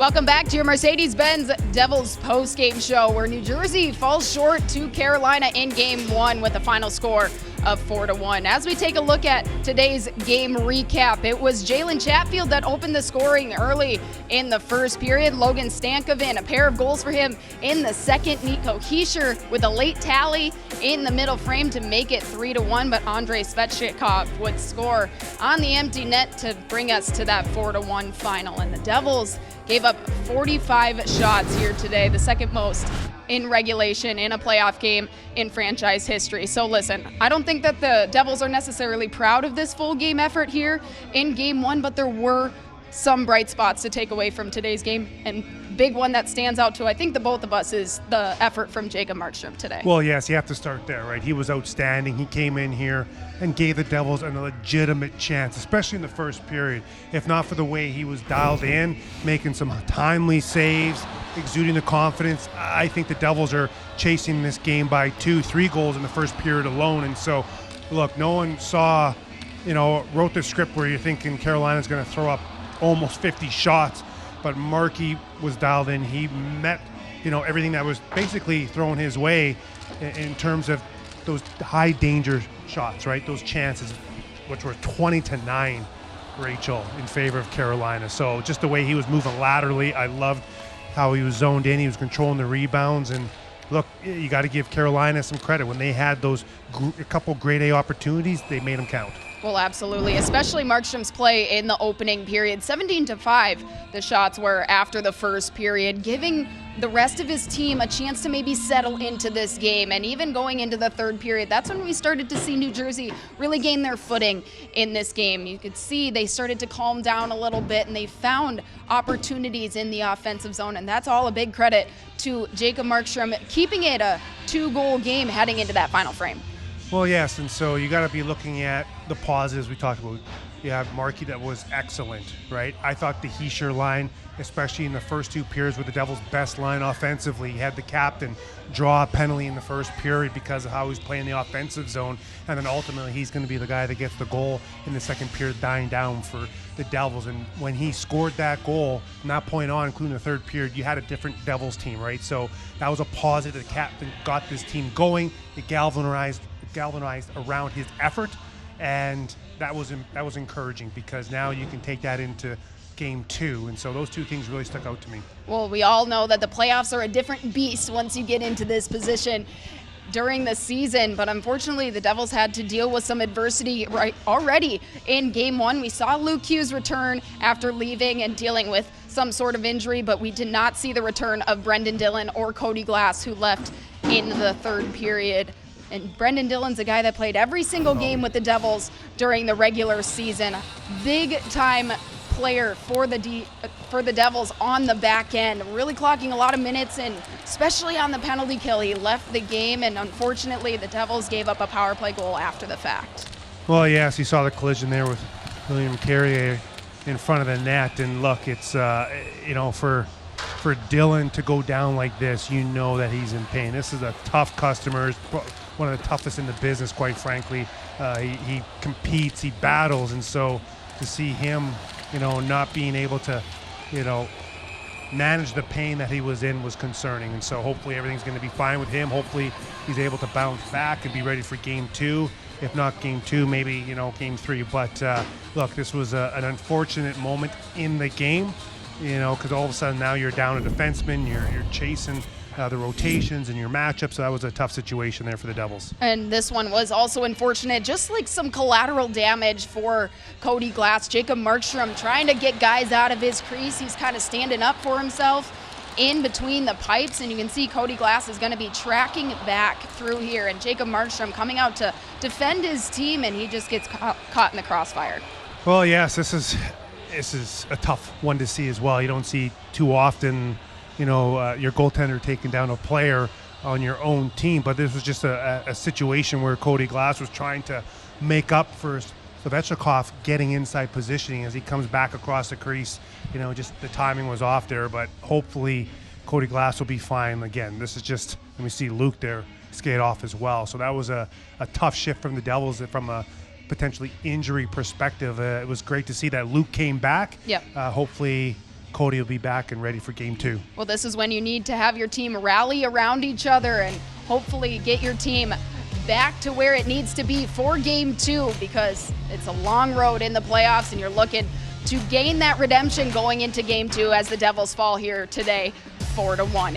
Welcome back to your Mercedes-Benz Devils postgame show, where New Jersey falls short to Carolina in Game 1 with a final score of 4-1. As we take a look at today's game recap, it was Jalen Chatfield that opened the scoring early in the first period. Logan Stankoven, a pair of goals for him in the second. Nico Hischier with a late tally in the middle frame to make it 3-1, but Andrei Svechnikov would score on the empty net to bring us to that 4-1 final. And the Devils gave up 45 shots here today, the second most in regulation in a playoff game in franchise history. So listen, I don't think that the Devils are necessarily proud of this full game effort here in Game 1, but there were some bright spots to take away from today's game, and big one that stands out to I think the both of us is the effort from Jacob Marstrom today. Well, yes, you have to start there, right? He was outstanding. He came in here and gave the Devils a legitimate chance, especially in the first period. If not for the way he was dialed in, making some timely saves, exuding the confidence, I think the Devils are chasing this game by 2-3 goals in the first period alone. And so, look, no one wrote the script where you're thinking Carolina's going to throw up almost 50 shots, but Markey was dialed in. He met, everything that was basically thrown his way in terms of those high danger shots, right? Those chances, which were 20-9, Rachel, in favor of Carolina. So just the way he was moving laterally, I loved how he was zoned in. He was controlling the rebounds. And look, you got to give Carolina some credit. When they had those a couple grade A opportunities, they made them count. Well, absolutely, especially Markstrom's play in the opening period. 17-5, the shots were after the first period, giving the rest of his team a chance to maybe settle into this game. And even going into the third period, that's when we started to see New Jersey really gain their footing in this game. You could see they started to calm down a little bit, and they found opportunities in the offensive zone. And that's all a big credit to Jacob Markstrom, keeping it a 2-goal game heading into that final frame. Well, yes, and so you got to be looking at the positives we talked about. You have Markey that was excellent, right? I thought the Hischier line, especially in the first two periods, were the Devils' best line offensively. He had the captain draw a penalty in the first period because of how he was playing the offensive zone, and then ultimately he's going to be the guy that gets the goal in the second period, dying down for the Devils. And when he scored that goal, from that point on, including the third period, you had a different Devils team, right? So that was a positive. The captain got this team going. It galvanized around his effort, and that was encouraging, because now you can take that into Game 2, and so those two things really stuck out to me. Well, we all know that the playoffs are a different beast once you get into this position during the season, but unfortunately the Devils had to deal with some adversity right already in Game 1. We saw Luke Hughes return after leaving and dealing with some sort of injury, but we did not see the return of Brendan Dillon or Cody Glass, who left in the third period. And Brendan Dillon's a guy that played every single game with the Devils during the regular season. Big-time player for the Devils on the back end, really clocking a lot of minutes, and especially on the penalty kill. He left the game, and unfortunately the Devils gave up a power play goal after the fact. Well, yes, you saw the collision there with William Carrier in front of the net, and look, it's for Dillon to go down like this, that he's in pain. This is a tough customer, one of the toughest in the business, quite frankly. He competes, he battles, and so to see him, not being able to, manage the pain that he was in was concerning. And so hopefully everything's going to be fine with him. Hopefully he's able to bounce back and be ready for Game 2. If not Game 2, maybe, Game 3. But look, this was an unfortunate moment in the game, because all of a sudden now you're down a defenseman, you're chasing the rotations and your matchups. So that was a tough situation there for the Devils. And this one was also unfortunate, just like some collateral damage for Cody Glass. Jacob Markstrom trying to get guys out of his crease. He's kind of standing up for himself in between the pipes, and you can see Cody Glass is going to be tracking back through here, and Jacob Markstrom coming out to defend his team, and he just gets caught in the crossfire. Well, yes, this is a tough one to see as well. You don't see too often your goaltender taking down a player on your own team, but this was just a situation where Cody Glass was trying to make up for Svechnikov getting inside positioning as he comes back across the crease. Just the timing was off there, but hopefully Cody Glass will be fine. Again, this is just, and we see Luke there skate off as well. So that was a tough shift from the Devils from a potentially injury perspective. It was great to see that Luke came back. Yep. Hopefully Cody will be back and ready for game 2. Well, this is when you need to have your team rally around each other and hopefully get your team back to where it needs to be for game 2, because it's a long road in the playoffs and you're looking to gain that redemption going into game 2 as the Devils fall here today 4-1.